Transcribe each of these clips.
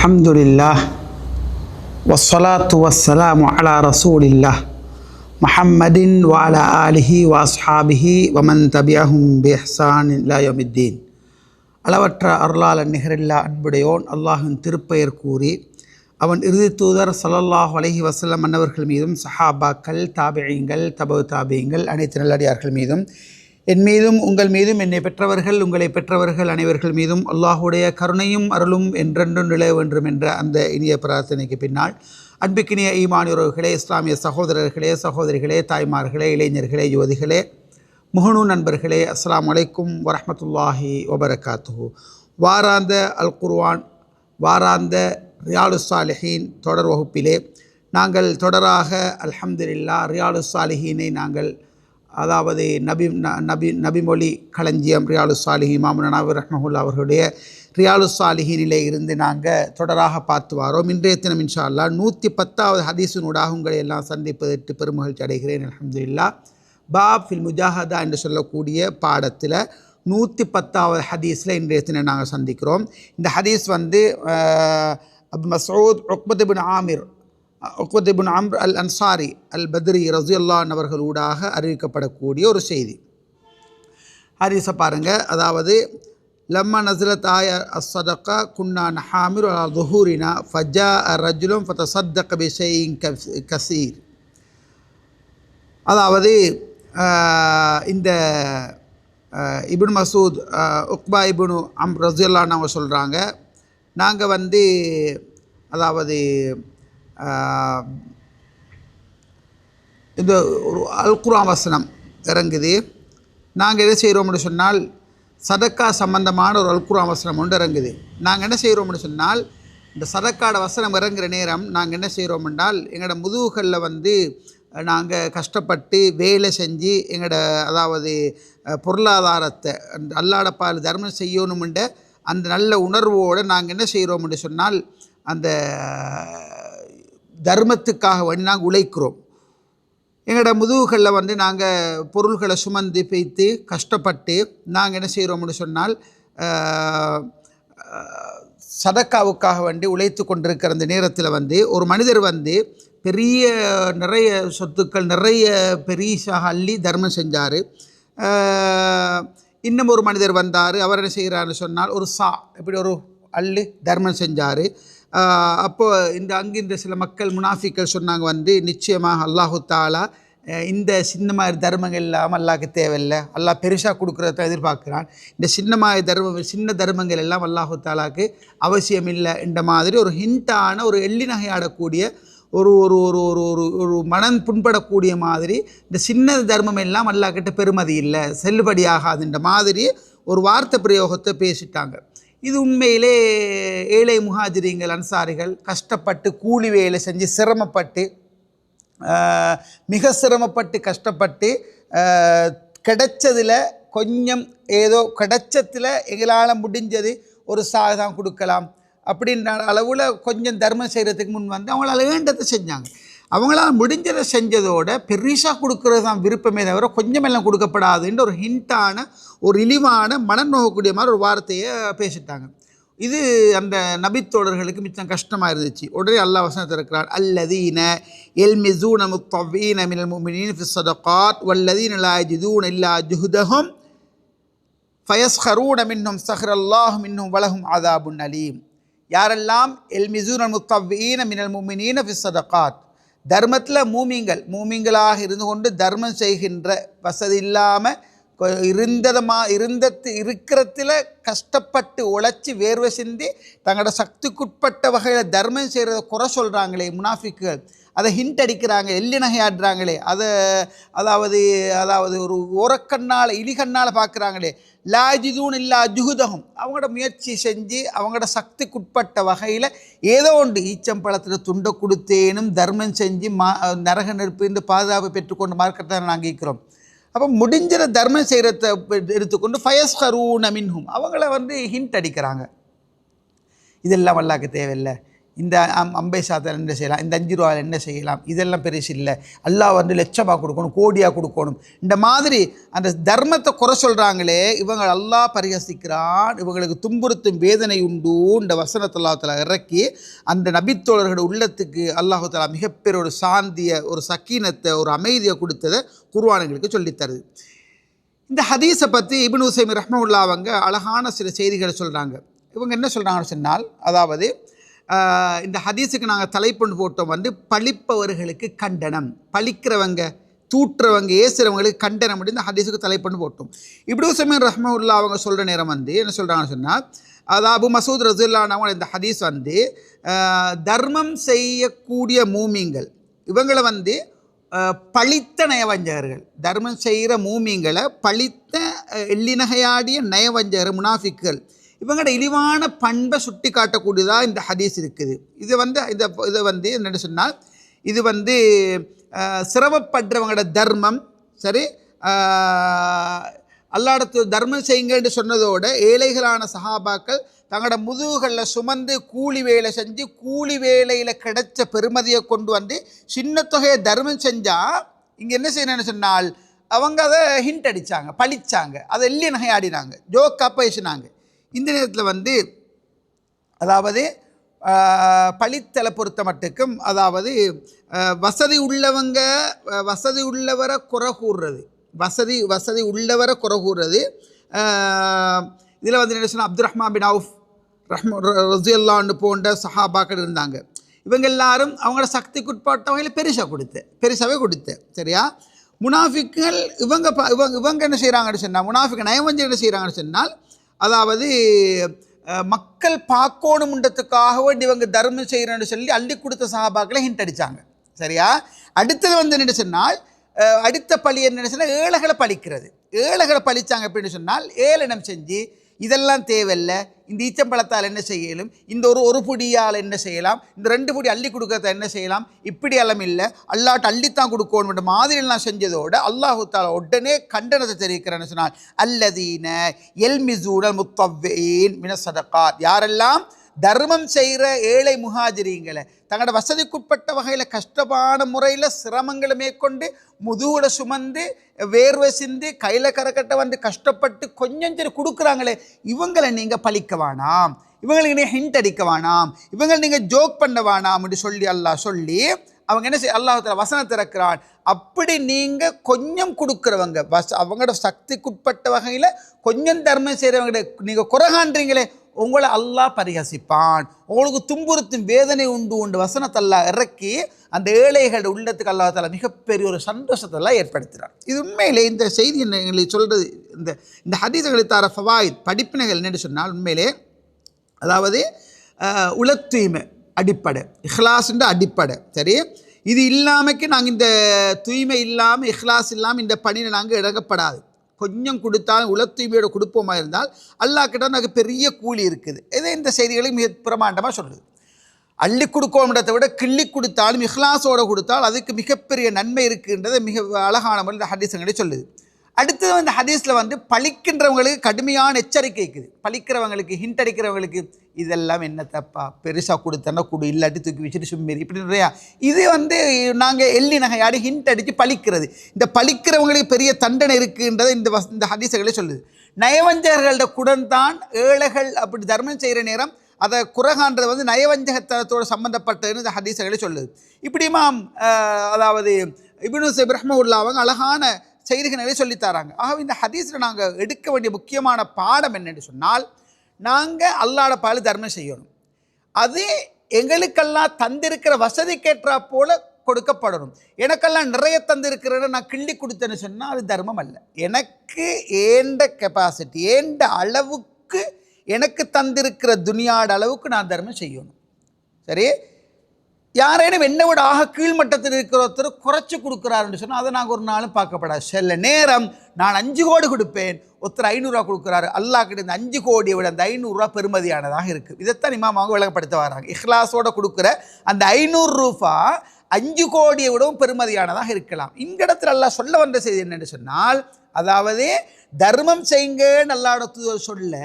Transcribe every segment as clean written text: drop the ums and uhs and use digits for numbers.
அல்ஹம்துலில்லாஹ் வஸ்ஸலாத்து வஸ்ஸலாமு அலா ரசூலில்லாஹ் முஹம்மதின் வ அலா ஆலிஹி வ அஸ்ஹாபிஹி வ மன் தபிஅஹும் பி இஹ்சான் இலா யௌமித்தீன். அளவற்ற அருளாளன் நிகரில்லா அன்புடையோன் அல்லாஹின் திருப்பெயர் கூறி அவன் இறுதி தூதர் ஸல்லல்லாஹு அலைஹி வஸல்லம் அன்னவர்கள் மீதும் சஹாபாக்கள், தாபிஈங்கள், தபு தாபிஈங்கள் அனைத்து நல்லடியார்கள் மீதும் என் மீதும் உங்கள் மீதும் என்னை பெற்றவர்கள் உங்களை பெற்றவர்கள் அனைவர்கள் மீதும் அல்லாஹுடைய கருணையும் அருளும் என்றென்றும் நிலவ வேண்டும் என்ற அந்த இனிய பிரார்த்தனைக்கு பின்னால், அன்பிக்கினிய ஈமானியர்களே, இஸ்லாமிய சகோதரர்களே, சகோதரிகளே, தாய்மார்களே, இளைஞர்களே, யுவதிகளே, முஹ்னூன் நண்பர்களே, அஸ்ஸலாமு அலைக்கும் வரஹ்மத்துல்லாஹி வபரகாத்துஹு. வாராந்த அல் குர்ஆன், வாராந்த ரியாலுஸ் சாலிஹீன் தொடர் வகுப்பிலே நாங்கள் தொடராக அல்ஹம்துலில்லாஹ் ரியாலுஸ் சாலிஹீனை நாங்கள், அதாவது நபிமொழி களஞ்சியம் ரியாலுஸ் சாலிஹீன் இமாம் நனாவி ரஹ்மஹுல்லாஹ் அவர்களுடைய ரியாலுஸ் சாலிஹீனிலே இருந்து நாங்கள் தொடராக பார்த்து வாரோம். இன்றைய தினம் இன்ஷா அல்லாஹ் 110வது ஹதீஸினூடாக உங்களை எல்லாம் சந்திப்பதற்கு பெருமகிழ்ச்சி அடைகிறேன். அல்ஹம்துலில்லாஹ். பாப் ஃபில் முஜாஹதா என்று சொல்லக்கூடிய பாடத்தில் 110வது ஹதீஸில் இன்றைய தினம் நாங்கள் சந்திக்கிறோம். இந்த ஹதீஸ் அபு மஸ்ஊத் உக்பத் இப்னு அம்ர் அல் அன்சாரி அல் பத்ரி ரஸியல்லாஹு அன்ஹு அவர்களூடாக அறிவிக்கப்படக்கூடிய ஒரு செய்தி. ஹதீஸை பாருங்கள். அதாவது லம்மா நஸலத் ஆய அஸ்ஸதகா குன்னா நஹாமிரு அலா ظுஹூரினா ஃபஜாஅ ரஜுலுன் ஃபதஸத்தக பிஷைஇன் கஸீர். அதாவது இந்த இப்னு மஸ்ஊத் உக்பா இப்னு அம்ர் ரஸியல்லாஹு அன்ஹு அவங்க சொல்கிறாங்க, நாங்கள் அதாவது இந்த ஒரு அல் குர்ஆன் வசனம் இறங்குது. நாங்கள் என்ன செய்கிறோம்னு சொன்னால், சதக்கா சம்பந்தமான ஒரு அல் குர்ஆன் வசனம் ஒன்று இறங்குது. நாங்கள் என்ன செய்கிறோம்னு சொன்னால், இந்த சதக்காட வசனம் இறங்குற நேரம் நாங்கள் என்ன செய்கிறோம் என்றால், எங்களோட முதுகுகளில் நாங்கள் கஷ்டப்பட்டு வேலை செஞ்சு எங்களோட அதாவது பொருளாதாரத்தை அல்லாஹ்வுடைய பால் தர்மம் செய்யணுமென்ற அந்த நல்ல உணர்வோடு நாங்கள் என்ன செய்கிறோம்னு சொன்னால், அந்த தர்மத்துக்காக நாங்கள் உழைக்கிறோம். எங்களோட முதுகுகளில் நாங்கள் பொருள்களை சுமந்து வைத்து கஷ்டப்பட்டு நாங்கள் என்ன செய்கிறோம்னு சொன்னால், சதக்காவுக்காக உழைத்து கொண்டிருக்கிற அந்த நேரத்தில் ஒரு மனிதர் பெரிய நிறைய சொத்துக்கள் நிறைய பெரிசாக அள்ளி தர்மம் செஞ்சார். இன்னும் ஒரு மனிதர் வந்தார். அவர் என்ன செய்கிறாருன்னு சொன்னால், ஒரு இப்படி ஒரு அள்ளி தர்மம் செஞ்சார். அப்போது அங்கிருந்த சில மக்கள் முனாஃபிக்கள் சொன்னாங்க, நிச்சயமாக அல்லாஹு தாலா இந்த சின்ன மாதிரி தர்மங்கள் இல்லாமல் அல்லாஹ்க்கு தேவையில்லை, அல்லாஹ் பெருசாக கொடுக்குறத எதிர்பார்க்குறான், இந்த சின்ன தர்மங்கள் எல்லாம் அல்லாஹு தாலாவுக்கு அவசியம் இல்லை என்ற மாதிரி ஒரு ஹிண்டான ஒரு எள்ளி நகையாடக்கூடிய ஒரு ஒரு ஒரு ஒரு ஒரு ஒரு மனம் புண்படக்கூடிய மாதிரி, இந்த சின்ன தர்மம் எல்லாம் அல்லாஹ்கிட்ட பெருமதி இல்லை, செல்லுபடியாகாதுன்ற மாதிரி ஒரு வார்த்தை பிரயோகத்தை பேசிட்டாங்க. இது உண்மையிலே ஏழை முஹாஜிரிங்கள் அன்சாரிகள் கஷ்டப்பட்டு கூலி வேலை செஞ்சு சிரமப்பட்டு மிக சிரமப்பட்டு கஷ்டப்பட்டு கிடைச்சதில் கொஞ்சம் ஏதோ கிடைச்சதில் எங்களால் முடிஞ்சது ஒரு தான் கொடுக்கலாம் அப்படின்ற அளவில் கொஞ்சம் தர்மம் செய்கிறதுக்கு முன் அவங்களால வேண்டதை செஞ்சாங்க. அவங்களால் முடிஞ்சதை செஞ்சதோட பெரிசாக கொடுக்கறது தான் விருப்பமே தவிர கொஞ்சமெல்லாம் கொடுக்கப்படாதுன்ற ஒரு ஹிண்டான ஒரு இழிவான மனநோக்கக்கூடிய மாதிரி ஒரு வார்த்தையை பேசிட்டாங்க. இது அந்த நபித்தோழர்களுக்கு மிச்சம் கஷ்டமாக இருந்துச்சு. உடனே அல்லாஹ் வசனத்தை இருக்கிறார், அல்லதீன யல்மிஸூன முத்தவ்வீன மினல் முஃமினீன ஃபிஸ் ஸதகாத் வல்லதீன லா யஜிதூன இல்லா ஜுஹ்தஹும் ஃபயஸ்கரூன மின்ஹும் ஸஹ்ரல்லாஹு மின்ஹும் வலஹும் அஸாபுன் அலீம். யாரெல்லாம் யல்மிஸூன முத்தவ்வீன மினல் முஃமினீன ஃபிஸ் ஸதகாத், தர்மத்தில் மூமிங்களாக இருந்து கொண்டு தர்மம் செய்கின்ற வசதி இல்லாமல் இருக்கிறத்துல கஷ்டப்பட்டு உழைச்சி வேர்வை சிந்தி தங்களோட சக்திக்குட்பட்ட வகையில் தர்மம் செய்கிறத குறை சொல்கிறாங்களே முனாஃபிக்குகள், அதை ஹிண்ட் அடிக்கிறாங்க, எள்ளி நகையாடுறாங்களே, அதாவது ஒரு ஓரக்கண்ணால் இலிகண்ணால் பார்க்குறாங்களே, லாஜிதூன் இல்லா ஜுஹுதஹும், அவங்களோட முயற்சி செஞ்சு அவங்களோட சக்திக்குட்பட்ட வகையில் ஏதோ ஒன்று ஈச்சம்பழத்தில் துண்டை கொடுத்தேனும் தர்மம் செஞ்சு நரக நெருப்பு இந்த பாதுகாப்பு பெற்றுக்கொண்டு மார்க்கத்தை நாங்கள் இருக்கிறோம். அப்போ முடிஞ்சிற தர்மம் செய்கிறத எடுத்துக்கொண்டு ஃபயஸ்கரூன மின்ஹும் அவங்கள ஹிண்ட் அடிக்கிறாங்க. இதெல்லாம் அல்லாஹ்க்கு தேவையில்லை, இந்த 50 சாத்தில் என்ன செய்யலாம், இந்த 5 ரூபாயில் என்ன செய்யலாம், இதெல்லாம் பெருசு இல்லை, அல்லாஹ் வந்து லட்சமாக கொடுக்கணும், கோடியாக கொடுக்கணும், இந்த மாதிரி அந்த தர்மத்தை குறை சொல்கிறாங்களே இவங்க அல்லாஹ் பரிகசிக்கிறான், இவங்களுக்கு துன்புறுத்தும் வேதனை உண்டு. இந்த வசனத்தை அல்லாஹ் தஆலா இறக்கி அந்த நபித்தோழர்களோட உள்ளத்துக்கு அல்லாஹ் தஆலா மிகப்பெரிய ஒரு சாந்தியை, ஒரு சக்கீனத்தை, ஒரு அமைதியை கொடுத்ததை குர்ஆனுங்களுக்கு சொல்லித்தருது. இந்த ஹதீஸை பற்றி இப்னு உஸைமீன் ரஹ்மத்துல்லாஹி அவங்க அழகான சில செய்திகளை சொல்கிறாங்க. இவங்க என்ன சொல்கிறாங்கன்னு சொன்னால், அதாவது இந்த ஹதீஸுக்கு நாங்கள் தலைப்பொண்டு போட்டோம் வந்து பழிப்பவர்களுக்கு கண்டனம், பழிக்கிறவங்க, தூற்றுறவங்க, ஏசுறவங்களுக்கு கண்டனம் அப்படி இந்த ஹதீஸுக்கு தலைப்பொண்டு போட்டோம். இப்னு உஸைமீன் ரஹ்மத்துல்லாஹி அவங்க சொல்கிற நேரம் வந்து என்ன சொல்கிறாங்கன்னு சொன்னால், அதாவது அபு மசூத் ரஸியல்லாஹு அன்ஹு இந்த ஹதீஸ் வந்து தர்மம் செய்யக்கூடிய மூமின்கள் இவங்களை வந்து பழித்த நயவஞ்சகர்கள், தர்மம் செய்கிற மூமிங்களை பழித்த எள்ளிநகையாடிய நயவஞ்சகர் முனாஃபிக்குகள், இவங்களோட இழிவான பண்பை சுட்டி காட்டக்கூடியதாக இந்த ஹதீஸ் இருக்குது. இது வந்து இதை வந்து என்னென்னு சொன்னால், இது வந்து சிரமப்படுறவங்களோட தர்மம் சரி, அல்லாஹ்விடத்து தர்மம் செய்யுங்கன்னு சொன்னதோட ஏழைகளான சஹாபாக்கள் தங்களோட முதுகுகளில் சுமந்து கூலி வேலை செஞ்சு கூலி வேலையில் கிடைச்ச பெருமதியை கொண்டு வந்து சின்ன தொகையை தர்மம் செஞ்சால் இங்கே என்ன செய்யணும்னு சொன்னால் அவங்க அதை ஹிண்ட் அடித்தாங்க, பழிச்சாங்க, அதை எள்ளி நகையாடினாங்க, ஜோக்காக பேசினாங்க. இந்த நேரத்தில் வந்து அதாவது பழித்தலை பொறுத்த மட்டுக்கும் அதாவது வசதி உள்ளவரை குறை கூறுறது, வசதி உள்ளவரை குறை கூறுறது. இதில் வந்து என்ன சொன்னால் அப்துல் ரஹ்மான் பின் அவுஃப் ரஸியல்லாஹு அன்ஹு போன்ற சஹாபாக்கள் இருந்தாங்க. இவங்க எல்லாரும் அவங்களோட சக்திக்குட்பட்ட வகையில் பெருசாகவே கொடுத்த சரியா. முனாஃபிக்குகள் இவங்க என்ன செய்கிறாங்கன்னு சொன்னால், முனாஃபிக் நயவஞ்சகர் என்ன செய்கிறாங்கன்னு சொன்னால், அதாவது மக்கள் பார்க்கணுன்றதுக்காக வேண்டி இவங்க தர்மம் செய்கிறேன்னு சொல்லி அள்ளி கொடுத்த சஹாபாக்களை ஹிண்ட் அடித்தாங்க சரியா. அடுத்தது வந்து என்ன சொன்னால், அடுத்த பழி என்ன சொன்னால் ஏழைகளை பழிக்கிறது. ஏழைகளை பழித்தாங்க அப்படின்னு சொன்னால் ஏளனம் செஞ்சு இதெல்லாம் தேவையில்லை, இந்த ஈச்சம்பழத்தால் என்ன செய்யலும், இந்த ஒரு பொடியால் என்ன செய்யலாம், இந்த 2 பொடி அள்ளி கொடுக்கறத என்ன செய்யலாம், இப்படி எல்லாம் இல்லை, அல்லாஹ்ட்ட அள்ளித்தான் கொடுக்கணுன்ற மாதிரிலாம் செஞ்சதோடு அல்லாஹ் தஆலா உடனே கண்டனத்தை தெரிவிக்கிறேன்னு சொன்னால், அல்லதீன யல்மிஸூனல் முத்தவ்விஈன் மின ஸதகாத், யாரெல்லாம் தர்மம் செய்கிற ஏழை முஹாஜிரீங்களை தங்களோட வசதிக்குட்பட்ட வகையில் கஷ்டமான முறையில் சிரமங்களை மேற்கொண்டு முதுகுல சுமந்து வேர்வை சிந்தி கையில் கரக்கட்டை வந்து கஷ்டப்பட்டு கொஞ்சம் சரி கொடுக்குறாங்களே இவங்களை நீங்கள் பழிக்க வேணாம், இவங்களுக்கு நீங்கள் ஹிண்ட் அடிக்க வேணாம், இவங்களை நீங்கள் ஜோக் பண்ண வேணாம் அப்படி சொல்லி அல்லாஹ் சொல்லி அவங்க என்ன செய்ய அல்லாஹ் தஆலா வசனம் திறக்கிறான். அப்படி நீங்கள் கொஞ்சம் கொடுக்குறவங்க அவங்களோட சக்திக்குட்பட்ட வகையில் கொஞ்சம் தர்மம் செய்கிறவங்க நீங்கள் குறை காண்றீங்களே உங்களை அல்லாஹ் பரிகசிப்பான், உங்களுக்கு துன்புறுத்தும் வேதனை உண்டு வசனத்தை அல்லாஹ் இறக்கி அந்த ஏழைகளோட உள்ளத்துக்கு அல்லாஹ் தஆலா மிகப்பெரிய ஒரு சந்தோஷத்தெல்லாம் ஏற்படுத்துகிறார். இது உண்மையிலே இந்த செய்தி எங்களுக்கு சொல்கிறது, இந்த ஹதீஸ்களை தர ஃபவாயித் படிப்பினைகள் என்னென்னு சொன்னால் உண்மையிலே அதாவது உள தூய்மை அடிப்படை, இஹ்லாஸ்ன்ற அடிப்படை சரி. இது இல்லாமக்கு நாங்கள் இந்த தூய்மை இல்லாமல் இஹ்லாஸ் இல்லாமல் இந்த பணியில் நாங்கள் இறங்கப்படாது. கொஞ்சம் கொடுத்தாலும் உள தூய்மையோட கொடுப்போமா இருந்தால் அல்லாஹ் கிட்ட நமக்கு பெரிய கூலி இருக்குது. இதை இந்த செய்திகளை மிக பிரமாண்டமாக சொல்லுது. அள்ளி கொடுக்கோம்ன்றதை விட கிள்ளி கொடுத்தாலும் இஹ்லாஸோடு கொடுத்தால் அதுக்கு மிகப்பெரிய நன்மை இருக்குன்றதை மிக அழகான முறையில் இந்த ஹதீஸ்களை சொல்லுது. அடுத்தது இந்த ஹதீஸில் வந்து பழிக்கின்றவங்களுக்கு கடுமையான எச்சரிக்கை இருக்குது. பழிக்கிறவங்களுக்கு ஹிண்ட் அடிக்கிறவங்களுக்கு இதெல்லாம் என்ன தப்பா, பெருசாக கொடுத்தனா கொடு, இல்லாட்டி தூக்கி வச்சுட்டு சும்மேரி இப்படி நிறையா. இது வந்து நாங்கள் எள்ளி நகையாடி ஹிண்ட் அடித்து பழிக்கிறது. இந்த பழிக்கிறவங்களுக்கு பெரிய தண்டனை இருக்குன்றதை இந்த ஹதீஸ்களே சொல்லுது. நயவஞ்சகர்களோட குடன்தான் ஏழைகள் அப்படி தர்மம் செய்கிற நேரம் அதை குறைகான்றது வந்து நயவஞ்சகத்தனத்தோடு சம்மந்தப்பட்டதுன்னு இந்த ஹதீஸ்களே சொல்லுது. இப்படிமா அதாவது இப்னு உஸைமீன் ரஹ்மத்துல்லாஹி அவங்க அழகான செய்திகளை சொல்லித்தராங்க. ஆகவே இந்த ஹதீஸில் நாங்கள் எடுக்க வேண்டிய முக்கியமான பாடம் என்னென்னு சொன்னால், நாங்கள் அல்லாஹ்வோட பால் தர்மம் செய்யணும். அது எங்களுக்கெல்லாம் தந்திருக்கிற வசதிக்கேற்றா போல கொடுக்கப்படணும். எனக்கெல்லாம் நிறைய தந்திருக்கிறத நான் கிள்ளி கொடுத்தேன்னு சொன்னால் அது தர்மம் அல்ல. எனக்கு ஏண்ட கெப்பாசிட்டி ஏண்ட அளவுக்கு எனக்கு தந்திருக்கிற துனியாட அளவுக்கு நான் தர்மம் செய்யணும் சரி. யாரேனும் என்னை விட கீழ்மட்டத்தில் இருக்கிற ஒருத்தர் குறைச்சி கொடுக்குறாருன்னு சொன்னால் அதை நாங்கள் ஒரு நாளும் பார்க்கப்படாது. சில நேரம் நான் 5 கோடி கொடுப்பேன், ஒருத்தர் 500 ரூபா கொடுக்குறாரு, அல்லாஹ் கிட்ட இந்த 5 கோடியை விட அந்த 500 ரூபா பெருமதியானதாக இருக்குது. இதைத்தான் இமாம் விளங்கப்படுத்த வராங்க. இஹ்லாஸோடு கொடுக்குற அந்த 500 ரூபா 5 கோடியை விடவும் பெருமதியானதாக இருக்கலாம். இந்த இடத்துல அல்லாஹ் சொல்ல வந்த செய்தி என்னென்னு சொன்னால், அதாவது தர்மம் செய்யுங்கன்னு அல்லாஹ்வோட தூதர் சொல்ல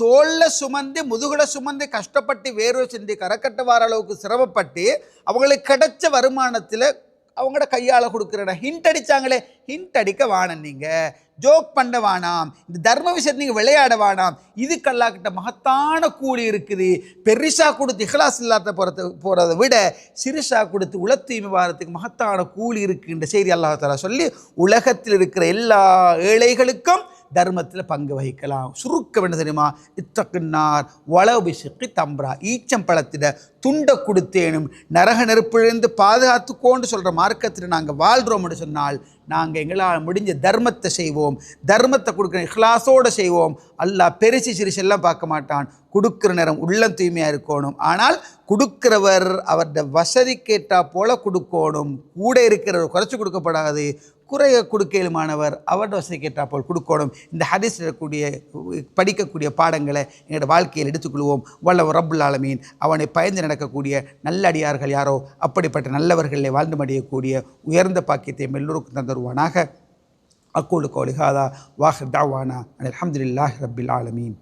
தோல்ல சுமந்து முதுகுல சுமந்து கஷ்டப்பட்டு வேர்வை சிந்தி கரக்கட்ட வார அளவுக்கு சிரமப்பட்டு அவங்களுக்கு கிடைச்ச வருமானத்தில் அவங்களோட கையால் கொடுக்குற ஹிண்ட் அடித்தாங்களே, ஹிண்ட் அடிக்க வானம், நீங்கள் ஜோக் பண்ண வேணாம், இந்த தர்ம விஷயத்தை நீங்கள் விளையாட வேணாம். இதுக்கு அல்லாஹ்கிட்ட மகத்தான கூலி இருக்குது. பெரிசா கொடுத்து இஹ்லாஸ் இல்லாத போகிறத விட சிறுசா கொடுத்து உள தூய்மை வாரத்துக்கு மகத்தான கூலி இருக்குன்ற செய்தி அல்லாஹ் தஆலா சொல்லி உலகத்தில் இருக்கிற எல்லா ஏழைகளுக்கும் தர்மத்தில் பங்கு வகிக்கலாம். சுருக்க வேணும் தெரியுமா, இத்தக்குன்னார் வளபிஷிக்கு தம்ரா, ஈச்சம்பழத்திட துண்டை கொடுத்தேனும் நரக நெருப்பிலிருந்து பாதுகாத்துக்கோன்னு சொல்கிற மார்க்கத்தில் நாங்கள் வாழ்கிறோம்னு சொன்னால் நாங்கள் எங்களால் முடிஞ்ச தர்மத்தை செய்வோம். தர்மத்தை கொடுக்குற இஹ்லாஸோடு செய்வோம். அல்லாஹ் பெருசு சிறுசெல்லாம் பார்க்க மாட்டான். கொடுக்குற நேரம் உள்ளம் தூய்மையாக இருக்கணும். ஆனால் கொடுக்கிறவர் அவருடைய வசதிக்கேற்றா போல கொடுக்கணும். கூட இருக்கிறவர் குறைச்சி கொடுக்கப்படாது. குறைய கொடுக்கலுமானவர் அவருடைய வசதிக்கேற்றா போல் கொடுக்கணும். இந்த ஹதீஸ் படிக்கக்கூடிய பாடங்களை எங்களோட வாழ்க்கையில் எடுத்துக்கொள்வோம். வல்ல ரப்புல் ஆலமீன் அவனை பயந்து நடக்கக்கூடிய நல்ல அடியார்கள் யாரோ அப்படிப்பட்ட நல்லவர்களை வாழ்ந்து மடியக்கூடிய உயர்ந்த பாக்கியத்தை எல்லோருக்கும் தந்தருவானாக. அக்கூலு கௌலி ஹாதா வாஹிர் தஅவானா அல்ஹம்துலில்லாஹி ரப்பில் ஆலமீன்.